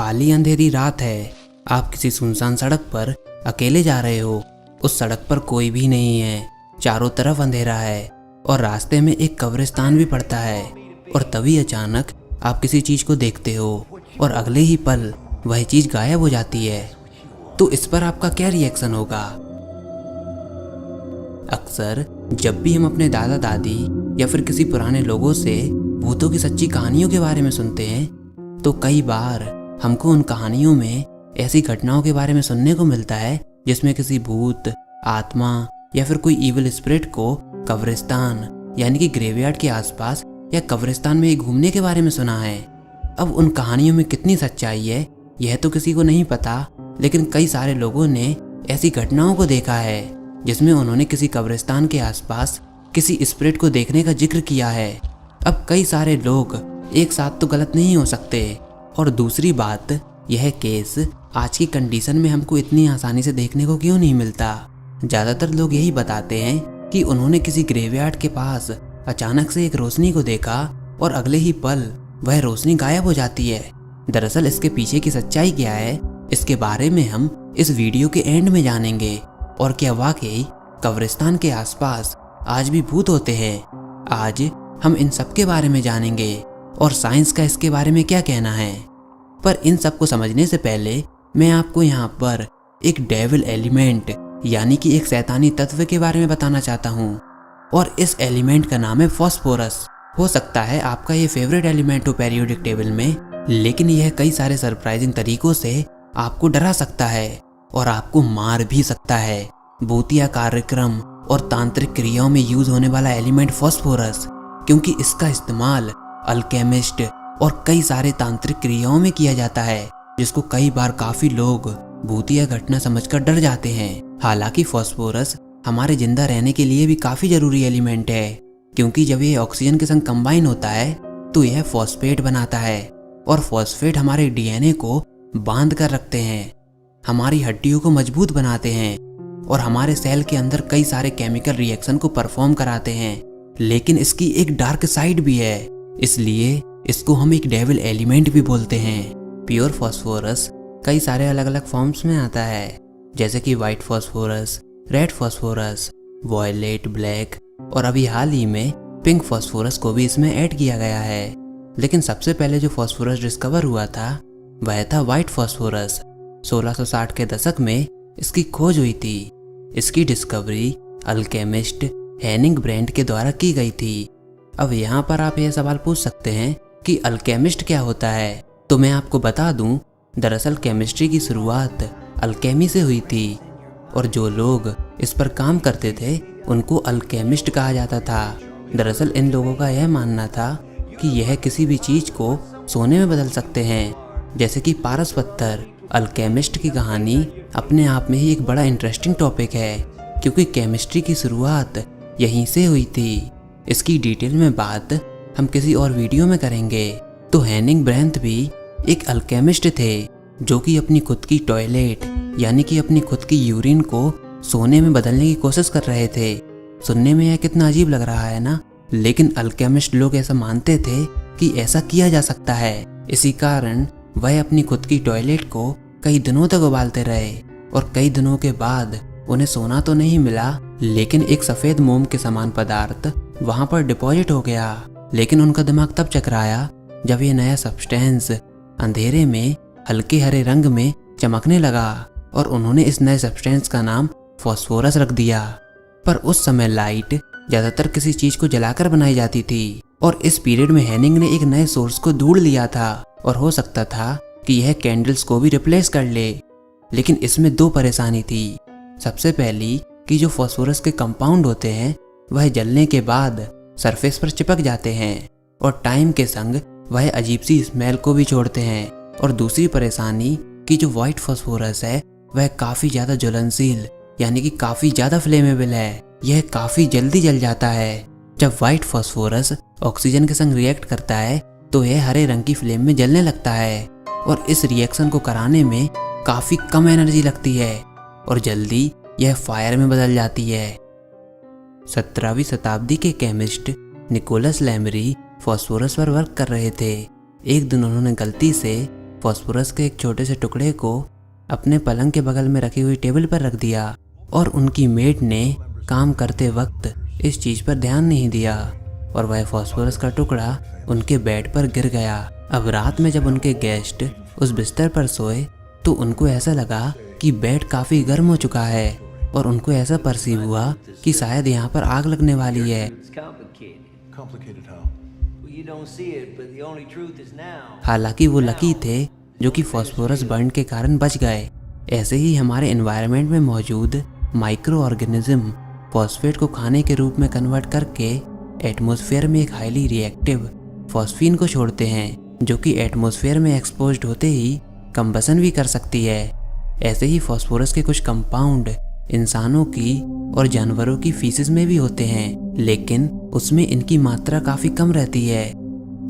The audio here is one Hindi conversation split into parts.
काली अंधेरी रात है। आप किसी सुनसान सड़क पर अकेले जा रहे हो। उस सड़क पर कोई भी नहीं है, चारों तरफ अंधेरा है और रास्ते में एक कब्रिस्तान भी पड़ता है। और तभी अचानक आप किसी चीज को देखते हो और अगले ही पल वह चीज गायब हो जाती है। तो इस पर आपका क्या रिएक्शन होगा? अक्सर जब भी हम अपने दादा दादी या फिर किसी पुराने लोगों से भूतों की सच्ची कहानियों के बारे में सुनते हैं तो कई बार हमको उन कहानियों में ऐसी घटनाओं के बारे में सुनने को मिलता है जिसमें किसी भूत, आत्मा या फिर कोई इविल स्पिरिट को कब्रिस्तान यानी कि ग्रेवयार्ड के आसपास या कब्रिस्तान में घूमने के बारे में सुना है। अब उन कहानियों में कितनी सच्चाई है यह तो किसी को नहीं पता, लेकिन कई सारे लोगों ने ऐसी घटनाओं को देखा है जिसमें उन्होंने किसी कब्रिस्तान के आसपास किसी स्पिरिट को देखने का जिक्र किया है। अब कई सारे लोग एक साथ तो गलत नहीं हो सकते, और दूसरी बात यह केस आज की कंडीशन में हमको इतनी आसानी से देखने को क्यों नहीं मिलता। ज़्यादातर लोग यही बताते हैं कि उन्होंने किसी ग्रेवयार्ड के पास अचानक से एक रोशनी को देखा और अगले ही पल वह रोशनी गायब हो जाती है। दरअसल इसके पीछे की सच्चाई क्या है, इसके बारे में हम इस वीडियो के एंड में जानेंगे। और क्या वाकई कब्रिस्तान के आसपास आज भी भूत होते हैं? आज हम इन सब के बारे में जानेंगे और साइंस का इसके बारे में क्या कहना है। पर इन सब को समझने से पहले मैं आपको यहाँ पर एक डेविल एलिमेंट यानी कि एक शैतानी तत्व के बारे में बताना चाहता हूँ, और इस एलिमेंट का नाम है फास्फोरस। हो सकता है आपका ये फेवरेट एलिमेंट हो पीरियोडिक टेबल में, लेकिन यह कई सारे सरप्राइजिंग तरीकों से आपको डरा सकता है और आपको मार भी सकता है। भूतिया कार्यक्रम और तांत्रिक क्रियाओं में यूज होने वाला एलिमेंट फास्फोरस, क्योंकि इसका इस्तेमाल अल्केमिस्ट और कई सारे तांत्रिक क्रियाओं में किया जाता है, जिसको कई बार काफी लोग भूतिया घटना समझकर डर जाते हैं। हालांकि फास्फोरस हमारे जिंदा रहने के लिए भी काफी जरूरी एलिमेंट है, क्योंकि जब ये ऑक्सीजन के संग कंबाइन होता है तो यह फॉस्फेट बनाता है, और फॉस्फेट हमारे डीएनए को बांध कर रखते हैं, हमारी हड्डियों को मजबूत बनाते हैं और हमारे सेल के अंदर कई सारे केमिकल रिएक्शन को परफॉर्म कराते हैं। लेकिन इसकी एक डार्क साइड भी है, इसलिए इसको हम एक डेविल एलिमेंट भी बोलते हैं। प्योर फास्फोरस कई सारे अलग अलग फॉर्म्स में आता है, जैसे कि white phosphorus, red phosphorus, violet, black, और अभी हाल ही में पिंक फास्फोरस को भी इसमें ऐड किया गया है। लेकिन सबसे पहले जो फास्फोरस डिस्कवर हुआ था वह था व्हाइट फास्फोरस। 1660 के दशक में इसकी खोज हुई थी। इसकी डिस्कवरी अल्केमिस्ट हेनिंग ब्रेंट के द्वारा की गई थी। अब यहाँ पर आप यह सवाल पूछ सकते हैं कि अल्केमिस्ट क्या होता है, तो मैं आपको बता दूं, दरअसल केमिस्ट्री की शुरुआत अल्केमी से हुई थी, और जो लोग इस पर काम करते थे उनको अल्केमिस्ट कहा जाता था। दरअसल इन लोगों का यह मानना था कि यह किसी भी चीज को सोने में बदल सकते हैं, जैसे कि पारस पत्थर। अल्केमिस्ट की कहानी अपने आप में ही एक बड़ा इंटरेस्टिंग टॉपिक है, क्योंकि केमिस्ट्री की शुरुआत यहीं से हुई थी। इसकी डिटेल में बात हम किसी और वीडियो में करेंगे। तो हेनिंग ब्रेंट भी एक अल्केमिस्ट थे, जो कि अपनी खुद की टॉयलेट यानी कि अपनी खुद की यूरिन को सोने में बदलने की कोशिश कर रहे थे। सुनने में यह कितना अजीब लग रहा है ना, लेकिन अल्केमिस्ट लोग ऐसा मानते थे कि ऐसा किया जा सकता है। इसी कारण वह अपनी खुद की टॉयलेट को कई दिनों तक उबालते रहे, और कई दिनों के बाद उन्हें सोना तो नहीं मिला, लेकिन एक सफेद मोम के समान पदार्थ वहां पर डिपॉजिट हो गया। लेकिन उनका दिमाग तब चकराया जब ये नया सब्सटेंस अंधेरे में हल्के हरे रंग में चमकने लगा, और उन्होंने इस नए सब्सटेंस का नाम फास्फोरस रख दिया। पर उस समय लाइट ज्यादातर किसी चीज को जलाकर बनाई जाती थी, और इस पीरियड में हेनिंग ने एक नए सोर्स को ढूंढ लिया था, और हो सकता था कि यह कैंडल्स को भी रिप्लेस कर ले। लेकिन इसमें दो परेशानी थी। सबसे पहली कि जो फास्फोरस के कंपाउंड होते हैं वह जलने के बाद सरफेस पर चिपक जाते हैं, और टाइम के संग वह अजीब सी स्मेल को भी छोड़ते हैं। और दूसरी परेशानी कि जो व्हाइट फास्फोरस है वह काफी ज्यादा ज्वलनशील यानी कि काफी ज्यादा फ्लेमेबल है, यह काफी जल्दी जल जाता है। जब व्हाइट फास्फोरस ऑक्सीजन के संग रिएक्ट करता है तो यह हरे रंग की फ्लेम में जलने लगता है, और इस रिएक्शन को कराने में काफी कम एनर्जी लगती है और जल्दी यह फायर में बदल जाती है। 17वीं शताब्दी के केमिस्ट निकोलस लैमरी फास्फोरस पर वर्क कर रहे थे। एक दिन उन्होंने गलती से फास्फोरस के एक छोटे से टुकड़े को अपने पलंग के बगल में रखी हुई टेबल पर रख दिया और उनकी मेड ने काम करते वक्त इस चीज पर ध्यान नहीं दिया और वह फास्फोरस का टुकड़ा उनके बेड पर गिर गया। अब रात में जब उनके गेस्ट उस बिस्तर पर सोए तो उनको ऐसा लगा कि बेड काफी गर्म हो चुका है और उनको ऐसा परसीव हुआ कि शायद यहाँ पर आग लगने वाली है। हालांकि वो लकी थे जो कि फास्फोरस बर्न के कारण बच गए। ऐसे ही हमारे एनवायरनमेंट में मौजूद माइक्रो ऑर्गेनिज्म फॉस्फेट को खाने के रूप में कन्वर्ट करके एटमॉस्फेयर में एक हाईली रिएक्टिव फॉस्फीन को छोड़ते हैं जो कि एटमॉस्फेयर में एक्सपोज्ड होते ही कंबसन भी कर सकती है। ऐसे ही फास्फोरस के कुछ कंपाउंड इंसानों की और जानवरों की फीसिस में भी होते हैं, लेकिन उसमें इनकी मात्रा काफ़ी कम रहती है।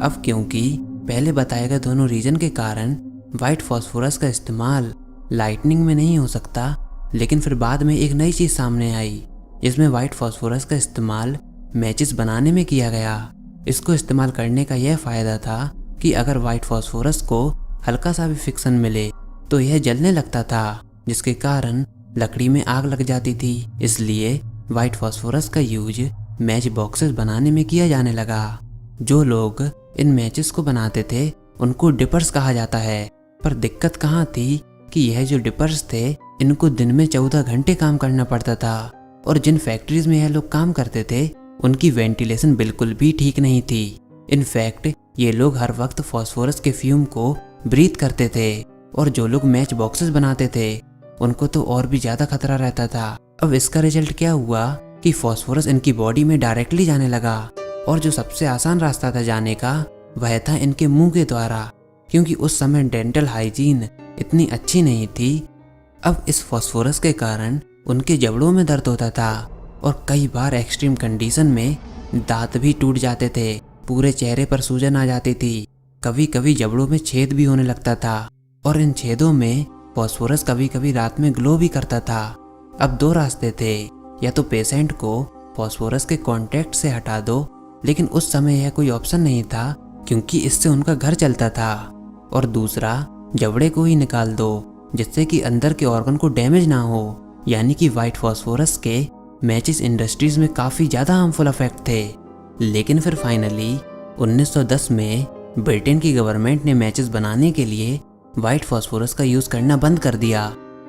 अब क्योंकि पहले बताए गए दोनों रीजन के कारण वाइट फास्फोरस का इस्तेमाल लाइटनिंग में नहीं हो सकता, लेकिन फिर बाद में एक नई चीज़ सामने आई जिसमें वाइट फास्फोरस का इस्तेमाल मैचेस बनाने में किया गया। इसको इस्तेमाल करने का यह फ़ायदा था कि अगर वाइट फास्फोरस को हल्का सा भी फिक्सन मिले तो यह जलने लगता था, जिसके कारण लकड़ी में आग लग जाती थी। इसलिए वाइट फास्फोरस का यूज मैच बॉक्सेस बनाने में किया जाने लगा। जो लोग इन मैचेस को बनाते थे उनको डिपर्स कहा जाता है। पर दिक्कत कहाँ थी कि यह जो डिपर्स थे इनको दिन में 14 घंटे काम करना पड़ता था और जिन फैक्ट्रीज में यह लोग काम करते थे उनकी वेंटिलेशन बिल्कुल भी ठीक नहीं थी। इनफैक्ट ये लोग हर वक्त फास्फोरस के फ्यूम को ब्रीथ करते थे और जो लोग मैच बॉक्सेस बनाते थे उनको तो और भी ज़्यादा खतरा रहता था। अब इसका रिजल्ट क्या हुआ कि फास्फोरस इनकी बॉडी में डायरेक्टली जाने लगा और जो सबसे आसान रास्ता था जाने का वह था इनके मुंह के द्वारा, क्योंकि उस समय डेंटल हाइजीन इतनी अच्छी नहीं थी। अब इस फास्फोरस के कारण उनके जबड़ों में दर्द होता था और कई बार एक्सट्रीम कंडीशन में दांत भी टूट जाते थे, पूरे चेहरे पर सूजन आ जाती थी, कभी कभी जबड़ों में छेद भी होने लगता था और इन छेदों में फास्फोरस कभी कभी रात में ग्लो भी करता था। अब दो रास्ते थे, या तो पेशेंट को फास्फोरस के कांटेक्ट से हटा दो, लेकिन उस समय यह कोई ऑप्शन नहीं था क्योंकि इससे उनका घर चलता था, और दूसरा जबड़े को ही निकाल दो जिससे कि अंदर के ऑर्गन को डैमेज ना हो। यानी कि वाइट फास्फोरस के मैचेस इंडस्ट्रीज में काफ़ी ज़्यादा हार्मफुल इफेक्ट थे। लेकिन फिर फाइनली 1910 में ब्रिटेन की गवर्नमेंट ने मैचेस बनाने के लिए वाइट फास्फोरस का यूज़ करना बंद कर दिया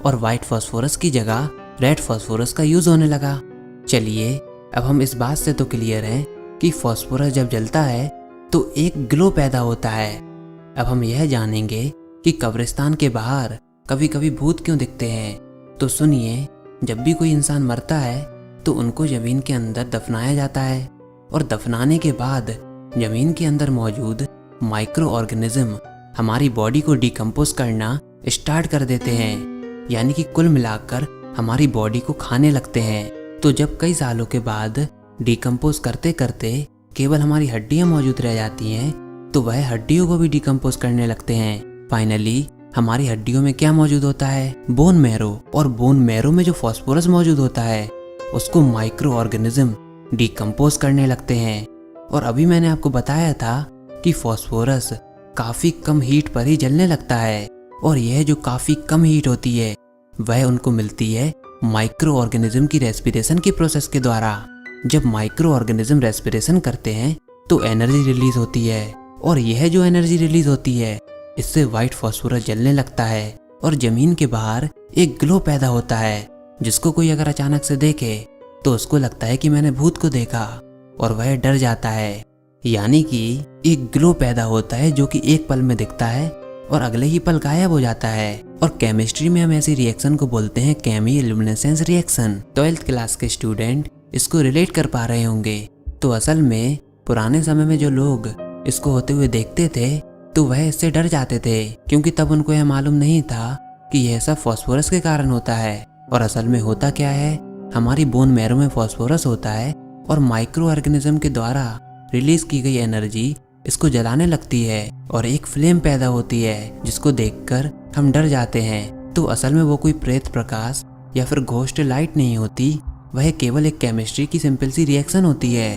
और वाइट फास्फोरस की जगह रेड फास्फोरस का यूज़ होने लगा। चलिए अब हम इस बात से तो क्लियर हैं कि फास्फोरस जब जलता है तो एक ग्लो पैदा होता है। अब हम यह जानेंगे कि कब्रिस्तान के बाहर कभी कभी भूत क्यों दिखते हैं। तो सुनिए, जब भी कोई इंसान मरता है तो उनको ज़मीन के अंदर दफनाया जाता है और दफनाने के बाद ज़मीन के अंदर मौजूद माइक्रो ऑर्गेनिज्म हमारी बॉडी को डिकम्पोज करना स्टार्ट कर देते हैं, यानी कि कुल मिलाकर हमारी बॉडी को खाने लगते हैं। तो जब कई सालों के बाद डिकम्पोज करते करते केवल हमारी हड्डियां मौजूद रह जाती हैं तो वह हड्डियों को भी डिकम्पोज करने लगते हैं। फाइनली हमारी हड्डियों में क्या मौजूद होता है? बोन मैरो, और बोन मैरो में जो फास्फोरस मौजूद होता है उसको माइक्रो ऑर्गेनिज्म डिकम्पोज करने लगते हैं। और अभी मैंने आपको बताया था कि फास्फोरस काफ़ी कम हीट पर ही जलने लगता है, और यह जो काफ़ी कम हीट होती है वह उनको मिलती है माइक्रो ऑर्गेनिज्म की रेस्पिरेशन की प्रोसेस के द्वारा। जब माइक्रो ऑर्गेनिज्म रेस्पिरेशन करते हैं तो एनर्जी रिलीज होती है, और यह जो एनर्जी रिलीज होती है इससे वाइट फास्फोरस जलने लगता है और जमीन के बाहर एक ग्लो पैदा होता है, जिसको कोई अगर अचानक से देखे तो उसको लगता है कि मैंने भूत को देखा और वह डर जाता है। यानी कि एक ग्लो पैदा होता है जो कि एक पल में दिखता है और अगले ही पल गायब हो जाता है। और केमिस्ट्री में हम ऐसी रिएक्शन को बोलते हैं केमिलुमिनेसेंस रिएक्शन। 12th क्लास के स्टूडेंट इसको रिलेट कर पा रहे होंगे। तो असल में पुराने समय में जो लोग इसको होते हुए देखते थे तो वह इससे डर जाते थे, क्योंकि तब उनको यह मालूम नहीं था कि यह सब फास्फोरस के कारण होता है। और असल में होता क्या है, हमारी बोन मैरो में फास्फोरस होता है और माइक्रो ऑर्गेनिज्म के द्वारा रिलीज की गई एनर्जी इसको जलाने लगती है और एक फ्लेम पैदा होती है जिसको देखकर हम डर जाते हैं। तो असल में वो कोई प्रेत प्रकाश या फिर घोस्ट लाइट नहीं होती, वह केवल एक केमिस्ट्री की सिंपल सी रिएक्शन होती है।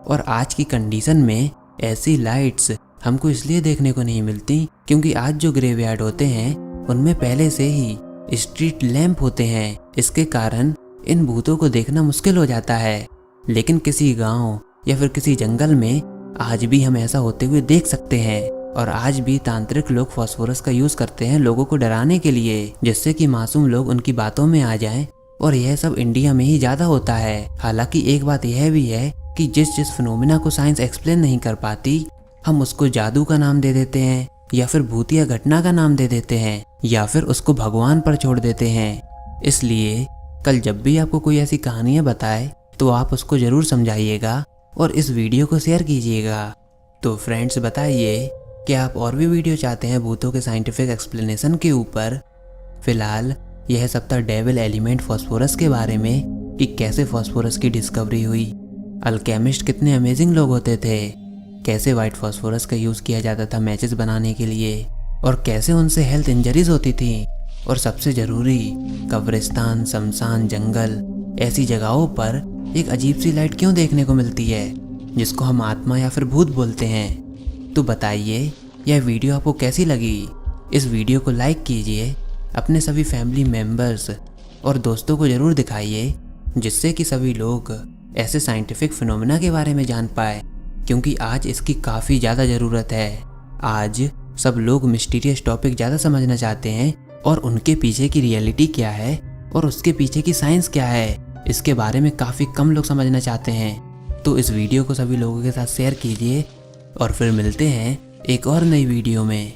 और आज की कंडीशन में ऐसी लाइट्स हमको इसलिए देखने को नहीं मिलती क्योंकि आज जो ग्रेवयार्ड होते हैं उनमें पहले से ही स्ट्रीट लैंप होते हैं। इसके कारण इन भूतों को देखना मुश्किल हो जाता है। लेकिन किसी गांव या फिर किसी जंगल में आज भी हम ऐसा होते हुए देख सकते हैं। और आज भी तांत्रिक लोग फास्फोरस का यूज करते हैं लोगों को डराने के लिए, जिससे कि मासूम लोग उनकी बातों में आ जाएं। और यह सब इंडिया में ही ज्यादा होता है। हालांकि एक बात यह भी है कि जिस फिनोमिना को साइंस एक्सप्लेन नहीं कर पाती, हम उसको जादू का नाम दे देते हैं या फिर भूतिया घटना का नाम दे देते हैं या फिर उसको भगवान पर छोड़ देते हैं। इसलिए कल जब भी आपको कोई ऐसी कहानियां बताए तो आप उसको जरूर समझाइएगा और इस वीडियो को शेयर कीजिएगा। तो फ्रेंड्स, बताइए कि आप और भी वीडियो चाहते हैं भूतों के साइंटिफिक एक्सप्लेनेशन के ऊपर। फिलहाल यह सब था डेविल एलिमेंट फास्फोरस के बारे में कि कैसे फास्फोरस की डिस्कवरी हुई, अल्केमिस्ट कितने अमेजिंग लोग होते थे, कैसे वाइट फास्फोरस का यूज़ किया जाता था मैचेस बनाने के लिए और कैसे उनसे हेल्थ इंजरीज होती थी। और सबसे ज़रूरी, कब्रिस्तान, शमशान, जंगल ऐसी जगहों पर एक अजीब सी लाइट क्यों देखने को मिलती है जिसको हम आत्मा या फिर भूत बोलते हैं। तो बताइए यह वीडियो आपको कैसी लगी। इस वीडियो को लाइक कीजिए, अपने सभी फैमिली मेम्बर्स और दोस्तों को ज़रूर दिखाइए, जिससे कि सभी लोग ऐसे साइंटिफिक फिनोमिना के बारे में जान पाए, क्योंकि आज इसकी काफ़ी ज़्यादा ज़रूरत है। आज सब लोग मिस्टीरियस टॉपिक ज़्यादा समझना चाहते हैं और उनके पीछे की रियलिटी क्या है और उसके पीछे की साइंस क्या है, इसके बारे में काफ़ी कम लोग समझना चाहते हैं। तो इस वीडियो को सभी लोगों के साथ शेयर कीजिए और फिर मिलते हैं एक और नई वीडियो में।